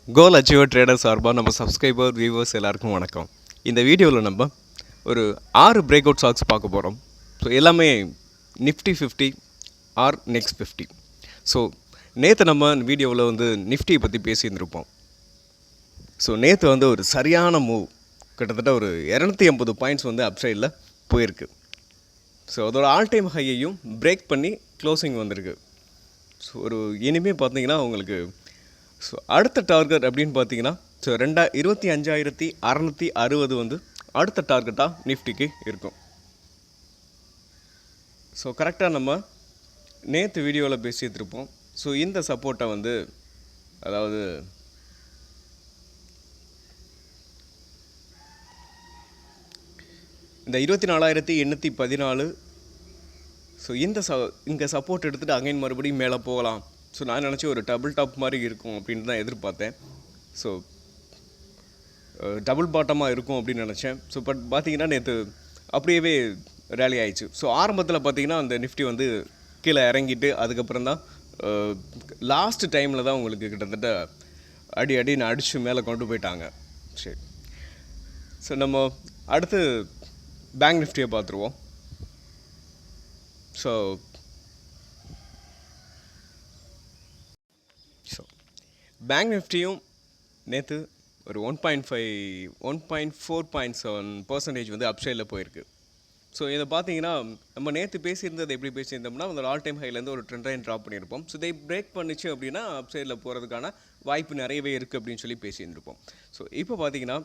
கோல் achiever trader சார்பாக நம்ம subscriber viewers எல்லாருக்கும் வணக்கம். இந்த வீடியோவில் நம்ம ஒரு 6 பிரேக் அவுட் ஸ்டாக்ஸ் பார்க்க போகிறோம். ஸோ எல்லாமே நிஃப்டி 50 ஆர் நெக்ஸ்ட் 50. ஸோ நேற்று நம்ம வீடியோவில் நிஃப்டியை பற்றி பேசியிருந்திருப்போம். ஸோ நேற்று ஒரு சரியான மூவ், கிட்டத்தட்ட ஒரு 280 பாயிண்ட்ஸ் அப்சைடில் போயிருக்கு. ஸோ அதோட ஆல் டைம் ஹையையும் பிரேக் பண்ணி க்ளோசிங் வந்திருக்கு. ஸோ இனிமேல் பார்த்தீங்கன்னா உங்களுக்கு ஸோ அடுத்த டார்கெட் அப்படின்னு பார்த்தீங்கன்னா 25,660 அடுத்த டார்கெட்டாக நிஃப்டிக்கு இருக்கும். ஸோ கரெக்டாக நம்ம நேற்று வீடியோவில் பேசியிருப்போம். ஸோ இந்த சப்போர்ட்டை அதாவது இந்த 24,814. ஸோ இங்கே சப்போர்ட் எடுத்துகிட்டு அகைன் மறுபடியும் மேலே போகலாம். ஸோ நான் நினச்சி ஒரு டபுள் டாப் மாதிரி இருக்கும் அப்படின்னு தான் எதிர்பார்த்தேன். ஸோ டபுள் பாட்டமாக இருக்கும் அப்படின்னு நினச்சேன். ஸோ பட் பார்த்தீங்கன்னா நேற்று அப்படியே ரேலி ஆயிடுச்சு. ஸோ ஆரம்பத்தில் பார்த்தீங்கன்னா அந்த நிஃப்டி கீழே இறங்கிட்டு அதுக்கப்புறம் தான் லாஸ்ட் டைமில் தான் உங்களுக்கு கிட்டத்தட்ட அடின்னு அடித்து மேலே கொண்டு போயிட்டாங்க. சரி, ஸோ நம்ம அடுத்து பேங்க் நிஃப்டியை பார்த்துருவோம். ஸோ பேங்க் நிஃப்டியும் நேற்று ஒரு 1.4% அப்சைடில் போயிருக்கு. ஸோ இதை பார்த்தீங்கன்னா நம்ம நேற்று பேசியிருந்தது எப்படி பேசியிருந்தோம்னா அந்த ஆல் டைம் ஹைலேருந்து ஒரு ட்ரெண்ட் லைன் ட்ராப் பண்ணியிருப்போம். ஸோ இதை பிரேக் பண்ணிச்சு அப்படின்னா அப்சைடில் போகிறதுக்கான வாய்ப்பு நிறையவே இருக்குது அப்படின்னு சொல்லி பேசியிருந்திருப்போம். ஸோ இப்போ பார்த்தீங்கன்னா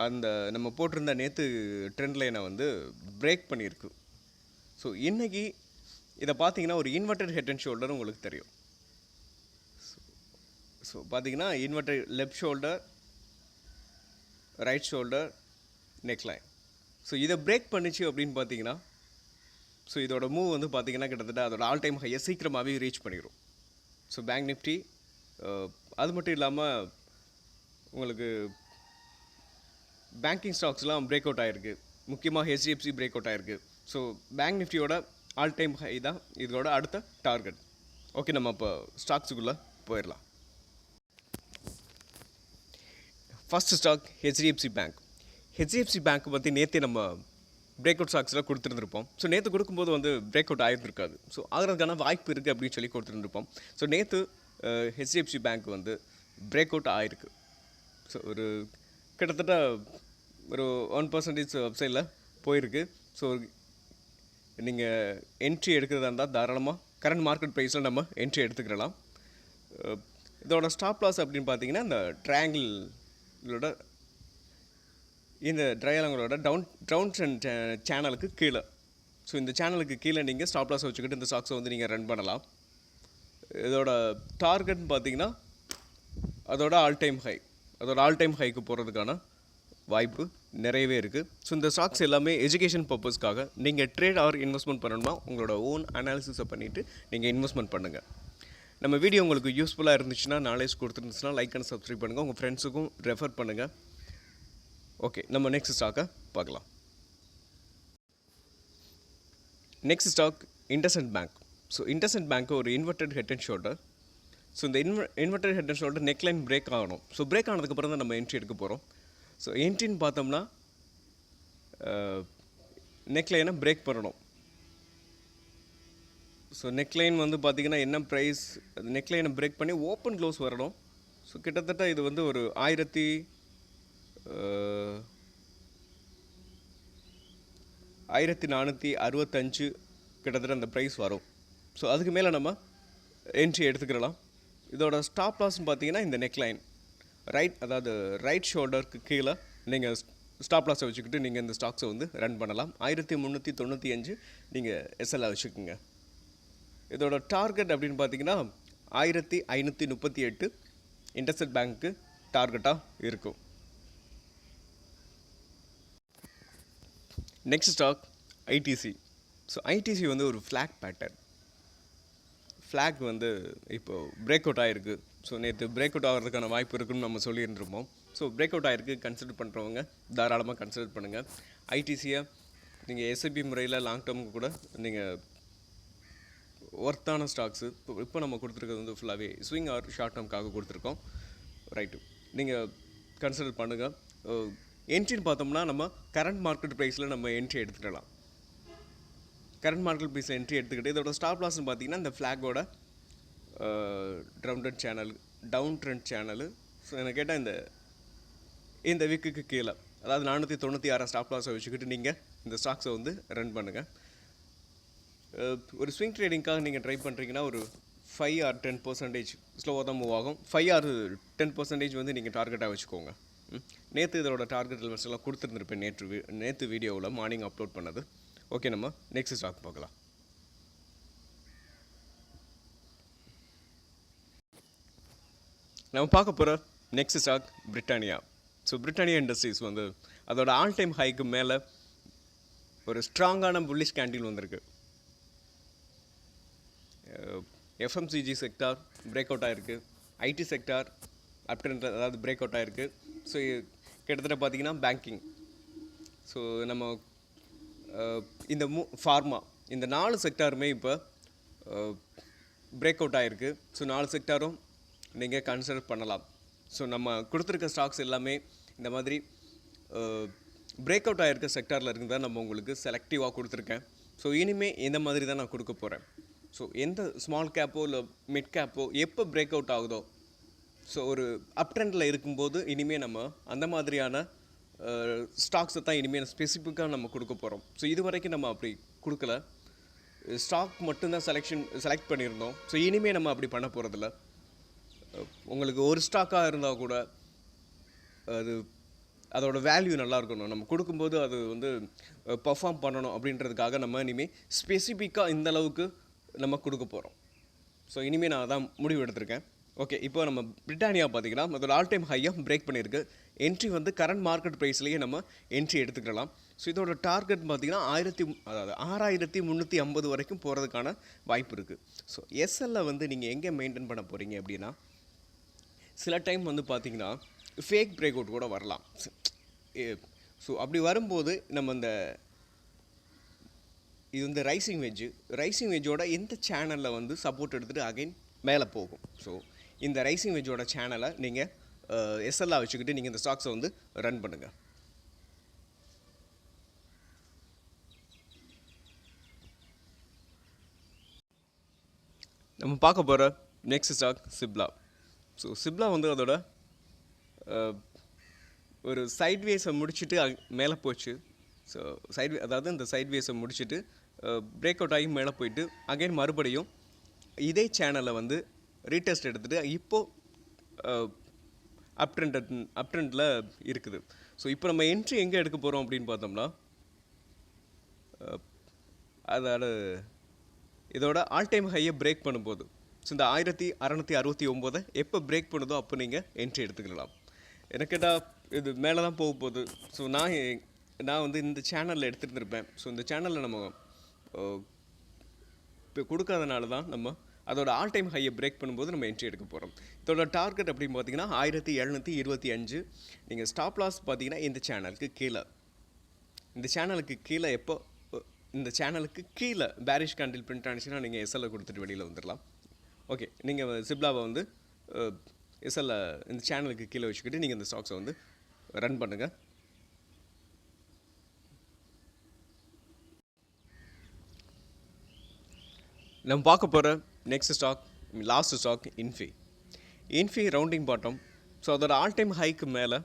அந்த நம்ம போட்டிருந்த நேற்று ட்ரெண்ட் லைனை பிரேக் பண்ணியிருக்கு. ஸோ இன்றைக்கி இதை பார்த்தீங்கன்னா ஒரு இன்வெர்டட் ஹெட் அண்ட் ஷோல்டர் உங்களுக்கு தெரியும். ஸோ பார்த்தீங்கன்னா inverted left shoulder, right shoulder, neckline. So இதை பிரேக் பண்ணிச்சு அப்படின்னு பார்த்தீங்கன்னா ஸோ இதோட மூவ் பார்த்தீங்கன்னா கிட்டத்தட்ட அதோட ஆல் டைம் ஹையை சீக்கிரமாகவே ரீச் பண்ணிடும். ஸோ பேங்க் நிஃப்டி அது மட்டும் இல்லாமல் உங்களுக்கு பேங்கிங் ஸ்டாக்ஸ்லாம் பிரேக் அவுட் ஆகிருக்கு. முக்கியமாக HDFC பிரேக் அவுட் ஆகிருக்கு. ஸோ பேங்க் நிஃப்டியோட ஆல் டைம் ஹை தான் இதோட அடுத்த டார்கெட். ஓகே, நம்ம இப்போ ஸ்டாக்ஸுக்குள்ளே போயிடலாம். First stock HDFC bank. HDFC bank பற்றி நேற்று நம்ம பிரேக் அவுட் ஸ்டாக்ஸில் கொடுத்துருந்துருப்போம். ஸோ நேற்று கொடுக்கும்போது பிரேக் அவுட் ஆகிருந்துருக்காது. ஸோ ஆகிறதுக்கான வாய்ப்பு இருக்குது அப்படின்னு சொல்லி கொடுத்துருந்துருப்போம். ஸோ நேற்று HDFC பேங்க் பிரேக் அவுட் ஆகிருக்கு. ஸோ ஒரு கிட்டத்தட்ட ஒரு 1% வெப்சைட்டில் போயிருக்கு. ஸோ நீங்கள் என்ட்ரி எடுக்கிறதா இருந்தால் தாராளமாக கரண்ட் மார்க்கெட் ப்ரைஸில் நம்ம என்ட்ரி எடுத்துக்கலாம். இதோட ஸ்டாப் லாஸ் அப்படின்னு பார்த்தீங்கன்னா இந்த ட்ரையாங்கிளோட டவுன் ட்ரெண்ட் சேனலுக்கு கீழே. ஸோ இந்த சேனலுக்கு கீழே நீங்கள் ஸ்டாப் லாஸ் வச்சுக்கிட்டு இந்த ஸ்டாக்ஸை நீங்கள் ரன் பண்ணலாம். இதோட டார்கெட்னு பார்த்தீங்கன்னா அதோட ஆல் டைம் ஹைக்கு போகிறதுக்கான வாய்ப்பு நிறையவே இருக்குது. ஸோ இந்த ஸ்டாக்ஸ் எல்லாமே எஜுகேஷன் பர்பஸ்க்காக நீங்கள் ட்ரேட் ஆர் இன்வெஸ்ட்மெண்ட் பண்ணணுமா உங்களோட ஓன் அனாலிசிஸை பண்ணிவிட்டு நீங்கள் இன்வெஸ்ட்மெண்ட் பண்ணுங்கள். நம்ம வீடியோ உங்களுக்கு யூஸ்ஃபுல்லாக இருந்துச்சுன்னா, நாலேஜ் கொடுத்துருந்துச்சுன்னா லைக் அண்ட் சப்ஸ்கிரைப் பண்ணுங்கள், உங்கள் ஃப்ரெண்ட்ஸுக்கும் ரெஃபர் பண்ணுங்கள். ஓகே, நம்ம நெக்ஸ்ட் ஸ்டாக்கை பார்க்கலாம். Next stock IndusInd bank. So IndusInd bank ஒரு inverted head and shoulder. So இந்த inverted head and shoulder neckline break ஆகணும். ஸோ பிரேக் ஆனதுக்கப்புறம் தான் நம்ம என்ட்ரி எடுக்க போகிறோம். ஸோ என்ட்ரின்னு பார்த்தோம்னா நெக்லைனை பிரேக் பண்ணணும். ஸோ நெக்லைன் பார்த்தீங்கன்னா என்ன ப்ரைஸ், நெக்லைனை பிரேக் பண்ணி ஓப்பன் க்ளோஸ் வரணும். ஸோ கிட்டத்தட்ட இது ஒரு 1465 கிட்டத்தட்ட அந்த ப்ரைஸ் வரும். ஸோ அதுக்கு மேலே நம்ம என்ட்ரி எடுத்துக்கலாம். இதோட ஸ்டாப் லாஸ்ன்னு பார்த்தீங்கன்னா இந்த நெக்லைன் அதாவது ரைட் ஷோல்டருக்கு கீழே நீங்கள் ஸ்டாப் லாஸை வச்சுக்கிட்டு நீங்கள் இந்த ஸ்டாக்ஸை ரன் பண்ணலாம். 1395 நீங்கள் SLA வச்சுக்கோங்க. இதோட டார்கெட் அப்படின்னு பார்த்தீங்கன்னா 1538 இண்டஸ்இண்ட் பேங்க்கு டார்கெட்டாக இருக்கும். Next stock ITC. So ITC ஒரு ஃப்ளாக் பேட்டர்ன். ஃப்ளாக் இப்போ பிரேக் அவுட் ஆகிருக்கு. ஸோ நேற்று பிரேக் அவுட் ஆகிறதுக்கான வாய்ப்பு இருக்குன்னு நம்ம சொல்லியிருந்துருப்போம். ஸோ பிரேக் அவுட் ஆகிருக்கு, கன்சிடர் பண்ணுறவங்க தாராளமாக கன்சிடர் பண்ணுங்கள். ITCயை நீங்கள் SIP முறையில் லாங் டேர்முக்கு கூட நீங்கள் ஒர்த்தான ஸ்டாக்ஸு இப்போ நம்ம கொடுத்துருக்கிறது ஃபுல்லாகவே ஸ்விங் ஆர் ஷார்ட் டேர்முக்காக கொடுத்துருக்கோம். ரைட்டு, நீங்கள் கன்சிடர் பண்ணுங்கள். என்ட்ரின்னு பார்த்தோம்னா நம்ம கரண்ட் மார்க்கெட் ப்ரைஸில் நம்ம என்ட்ரி எடுத்துக்கலாம். கரண்ட் மார்க்கெட் ப்ரைஸில் என்ட்ரி எடுத்துக்கிட்டு இதோட ஸ்டாப் லாஸ்ன்னு பார்த்தீங்கன்னா இந்த ஃப்ளாகோட டவுன் ட்ரெண்ட் சேனலு. ஸோ எனக்கு கேட்டால் இந்த வீக்குக்கு கீழே, அதாவது 496 ஸ்டாப் லாஸை வச்சுக்கிட்டு நீங்கள் இந்த ஸ்டாக்ஸை வந்து ரன் பண்ணுங்கள். ஒரு ஸ்விங் ட்ரேடிங்காக நீங்கள் ட்ரை பண்ணுறீங்கன்னா ஒரு 5 or 10% ஸ்லோவாக தான் மூவ் ஆகும். 5 or 10% வந்து நீங்கள் டார்கெட்டாக வச்சுக்கோங்க. நேற்று இதோட டார்கெட் லெவல்ஸ் எல்லாம் கொடுத்துருந்துருப்பேன் நேற்று வீடியோவில் மார்னிங் அப்லோட் பண்ணது. ஓகே, நம்ம நெக்ஸ்ட் ஸ்டாக் பார்க்கலாம். நம்ம பார்க்க போகிற next stock Britannia. So Britannia industries வந்து அதோட ஆல் டைம் ஹைக்கு மேலே ஒரு ஸ்ட்ராங்கான புல்லிஷ் கேண்டில் வந்திருக்கு. எஃப்எம்சிஜி செக்டார் பிரேக் அவுட் ஆகிருக்கு, ஐடி செக்டார் அப்படின்ற அதாவது பிரேக் அவுட் ஆகிருக்கு. ஸோ கிட்டத்தட்ட பார்த்திங்கன்னா பேங்கிங், ஸோ நம்ம இந்த ஃபார்மா, இந்த 4 செக்டாருமே இப்போ பிரேக் அவுட் ஆகிருக்கு. ஸோ 4 செக்டாரும் நீங்கள் கன்சிடர் பண்ணலாம். ஸோ நம்ம கொடுத்துருக்க ஸ்டாக்ஸ் எல்லாமே இந்த மாதிரி பிரேக் அவுட் ஆகிருக்க செக்டாரில் இருந்து தான் நம்ம உங்களுக்கு செலக்டிவாக கொடுத்துருக்கேன். ஸோ இனிமேல் இந்த மாதிரி தான் நான் கொடுக்க போகிறேன். ஸோ எந்த ஸ்மால் கேப்போ இல்லை மிட் கேப்போ எப்போ பிரேக் அவுட் ஆகுதோ, ஸோ ஒரு அப் ட்ரெண்டில் இருக்கும்போது இனிமேல் நம்ம அந்த மாதிரியான ஸ்டாக்ஸை தான் இனிமேல் ஸ்பெசிஃபிக்காக நம்ம கொடுக்க போகிறோம். ஸோ இது வரைக்கும் நம்ம அப்படி கொடுக்கல, ஸ்டாக் மட்டும்தான் செலக்ட் பண்ணியிருந்தோம். ஸோ இனிமேல் நம்ம அப்படி பண்ண போகிறதில்ல. உங்களுக்கு ஒரு ஸ்டாக்காக இருந்தால் கூட அதோட வேல்யூ நல்லா இருக்கணும், நம்ம கொடுக்கும்போது அது வந்து பர்ஃபார்ம் பண்ணணும் அப்படின்றதுக்காக நம்ம இனிமேல் ஸ்பெசிஃபிக்காக இந்த அளவுக்கு நம்ம கொடுக்க போகிறோம். ஸோ இனிமேல் நான் அதான் முடிவு எடுத்திருக்கேன். ஓகே, இப்போ நம்ம பிரிட்டானியா பார்த்திங்கன்னா அதோட ஆல் டைம் ஹையாக பிரேக் பண்ணியிருக்கு. என்ட்ரி வந்து கரண்ட் மார்க்கெட் ப்ரைஸ்லேயே நம்ம என்ட்ரி எடுத்துக்கலாம். ஸோ இதோட டார்கெட் பார்த்திங்கன்னா 6350 வரைக்கும் போகிறதுக்கான வாய்ப்பு இருக்குது. ஸோ எஸ்எல்ல வந்து நீங்கள் எங்கே மெயின்டைன் பண்ண போகிறீங்க அப்படின்னா, சில டைம் வந்து பார்த்திங்கன்னா ஃபேக் பிரேக் அவுட் கூட வரலாம். ஸோ அப்படி வரும்போது நம்ம இது வந்து ரைசிங் வெஜ்ஜோட எந்த சேனலில் வந்து சப்போர்ட் எடுத்துகிட்டு அகைன் மேலே போகும். ஸோ இந்த ரைசிங் வெஜ்ஜோட சேனலை நீங்கள் எஸ்எல்லாக வச்சுக்கிட்டு நீங்கள் இந்த ஸ்டாக்ஸை வந்து ரன் பண்ணுங்கள். நம்ம பார்க்க போகிற next stock Cipla. So Cipla வந்து அதோட ஒரு சைட்வேஸை முடிச்சுட்டு மேலே போச்சு. ஸோ அதாவது இந்த சைட்வேஸை முடிச்சுட்டு பிரேக் அவுட் ஆகி மேலே போயிட்டு அகைன் மறுபடியும் இதே சேனலில் வந்து ரீடெஸ்ட் எடுத்துகிட்டு இப்போது அப் ட்ரெண்டில் இருக்குது. ஸோ இப்போ நம்ம என்ட்ரி எங்கே எடுக்க போகிறோம் அப்படின்னு பார்த்தோம்னா, அதோட இதோட ஆல் டைம் ஹையை பிரேக் பண்ணும்போது, ஸோ இந்த 1669 எப்போ பிரேக் பண்ணுதோ அப்போ நீங்கள் என்ட்ரி எடுத்துக்கலாம். எனக்கு கேட்டால் இது மேலே தான் போக போகுது. ஸோ நான் வந்து இந்த சேனலில் எடுத்துகிட்டு இருப்பேன். ஸோ இந்த சேனலில் நம்ம இப்போ கொடுக்காதனால தான் நம்ம அதோட ஆல் டைம் ஹையை பிரேக் பண்ணும்போது நம்ம என்ட்ரி எடுக்க போகிறோம். இதோட டார்கெட் அப்படின்னு பார்த்தீங்கன்னா 1725. நீங்கள் ஸ்டாப் லாஸ் பார்த்தீங்கன்னா இந்த சேனலுக்கு கீழே எப்போ இந்த சேனலுக்கு கீழே பேரிஷ் கேண்டில் பிரிண்ட் ஆனிச்சுன்னா நீங்கள் எஸ்எல்ல கொடுத்துட்டு வெளியில் வந்துடலாம். ஓகே, நீங்கள் சிப்லாவை வந்து எஸ்எல்ல இந்த சேனலுக்கு கீழே வச்சுக்கிட்டு நீங்கள் இந்த ஸ்டாக்ஸை வந்து ரன் பண்ணுங்கள். நம்ம பார்க்க போகிற next stock, last stock Infy rounding bottom. So அதோட ஆல் டைம் ஹைக்கு மேலே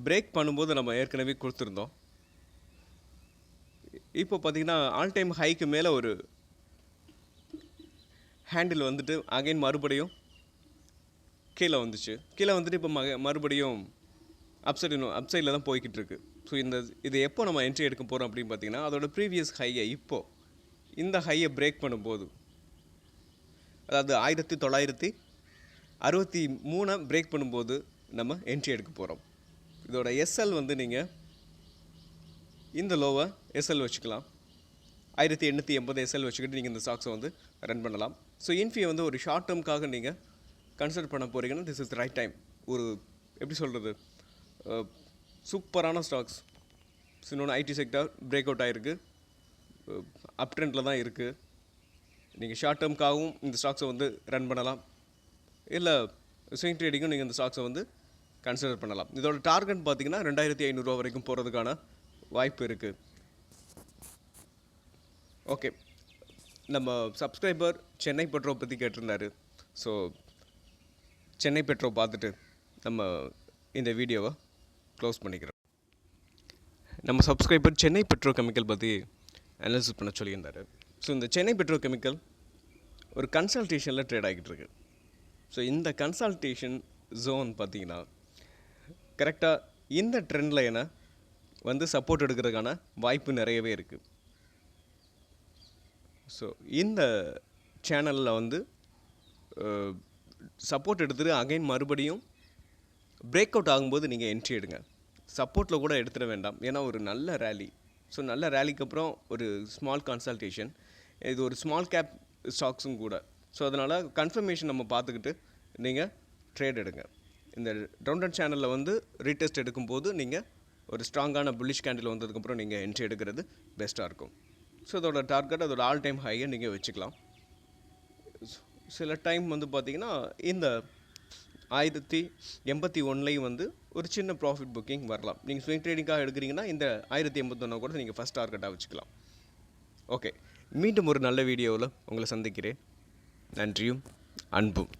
பிரேக் பண்ணும்போது நம்ம ஏற்கனவே கொடுத்துருந்தோம். இப்போ பார்த்திங்கன்னா ஆல் டைம் ஹைக்கு மேலே ஒரு ஹேண்டில் வந்துட்டு அகைன் மறுபடியும் கீழே வந்துட்டு இப்போ மறுபடியும் அப்சைடில் தான் போய்கிட்டு இருக்கு. ஸோ இது எப்போ நம்ம என்ட்ரி எடுக்க போகிறோம் அப்படின்னு பார்த்தீங்கன்னா, அதோட ப்ரீவியஸ் ஹையை இப்போது இந்த ஹையை பிரேக் பண்ணும்போது, அதாவது 1963 பிரேக் பண்ணும்போது நம்ம என்ட்ரி எடுக்க போகிறோம். இதோட எஸ்எல் வந்து நீங்கள் இந்த லோவை எஸ்எல் வச்சுக்கலாம். 1880 எஸ்எல் வச்சுக்கிட்டு நீங்கள் இந்த ஸ்டாக்ஸை வந்து ரன் பண்ணலாம். ஸோ இன்ஃபியை வந்து ஒரு ஷார்ட் டேர்முக்காக நீங்கள் கன்சிடர் பண்ண போகிறீங்கன்னா திஸ் இஸ் ரைட் டைம். ஒரு எப்படி சொல்கிறது, சூப்பரான ஸ்டாக்ஸ். இன்னொன்று ஐடி செக்டார் பிரேக் அவுட் ஆகிருக்கு, அப் ட்ரெண்டில் தான் இருக்குது. நீங்கள் ஷார்ட் டேர்முக்காகவும் இந்த ஸ்டாக்ஸை வந்து ரன் பண்ணலாம், இல்லை ஸ்விங் ட்ரேடிங்கும் நீங்கள் இந்த ஸ்டாக்ஸை வந்து கன்சிடர் பண்ணலாம். இதோட டார்கெட் பார்த்தீங்கன்னா 2500 வரைக்கும் போகிறதுக்கான வாய்ப்பு இருக்குது. ஓகே, நம்ம சப்ஸ்கிரைபர் சென்னை பெட்ரோ பற்றி கேட்டிருந்தாரு. ஸோ சென்னை பெட்ரோ பார்த்துட்டு நம்ம இந்த வீடியோவை க்ளோஸ் பண்ணிக்கிறோம். நம்ம சப்ஸ்கிரைபர் சென்னை பெட்ரோ கெமிக்கல் பற்றி அனாலிசிஸ் பண்ண சொல்லியிருந்தார். ஸோ இந்த சென்னை பெட்ரோ கெமிக்கல் ஒரு கன்சல்டேஷனில் ட்ரேட் ஆகிட்டு இருக்கு. ஸோ இந்த கன்சல்டேஷன் ஜோன் பார்த்தீங்கன்னா கரெக்டாக இந்த ட்ரெண்ட் லைனை வந்து சப்போர்ட் எடுக்கிறதுக்கான வாய்ப்பு நிறையவே இருக்குது. ஸோ இந்த சேனலில் வந்து சப்போர்ட் எடுத்துகிட்டு அகைன் மறுபடியும் பிரேக் அவுட் ஆகும்போது நீங்கள் என்ட்ரி எடுங்க. சப்போர்ட்டில் கூட எடுத்துட வேண்டாம், ஏன்னா ஒரு நல்ல ரேலி. ஸோ நல்ல ரேலிக்கு அப்புறம் ஒரு ஸ்மால் கன்சல்டேஷன், இது ஒரு ஸ்மால் கேப் ஸ்டாக்ஸும் கூட. ஸோ அதனால் கன்ஃபர்மேஷன் நம்ம பார்த்துக்கிட்டு நீங்கள் ட்ரேட் எடுங்க. இந்த ரவுண்டட் சேனலில் வந்து ரீடெஸ்ட் எடுக்கும்போது நீங்கள் ஒரு ஸ்ட்ராங்கான புல்லிஷ் கேண்டில் வந்ததுக்கப்புறம் நீங்கள் என்ட்ரி எடுக்கிறது பெஸ்ட்டாக இருக்கும். ஸோ அதோட டார்கெட் அதோட ஆல் டைம் ஹையை நீங்கள் வச்சுக்கலாம். சில டைம் வந்து பார்த்திங்கன்னா இந்த 1081 வந்து ஒரு சின்ன ப்ராஃபிட் புக்கிங் வரலாம். நீங்கள் ஸ்விங் ட்ரேடிங்காக எடுக்கிறீங்கன்னா இந்த 1081 கூட நீங்கள் ஃபஸ்ட் டார்கெட்டாக வச்சுக்கலாம். ஓகே, மீண்டும் ஒரு நல்ல வீடியோவில் உங்களை சந்திக்கிறேன். நன்றியும் அன்பும்.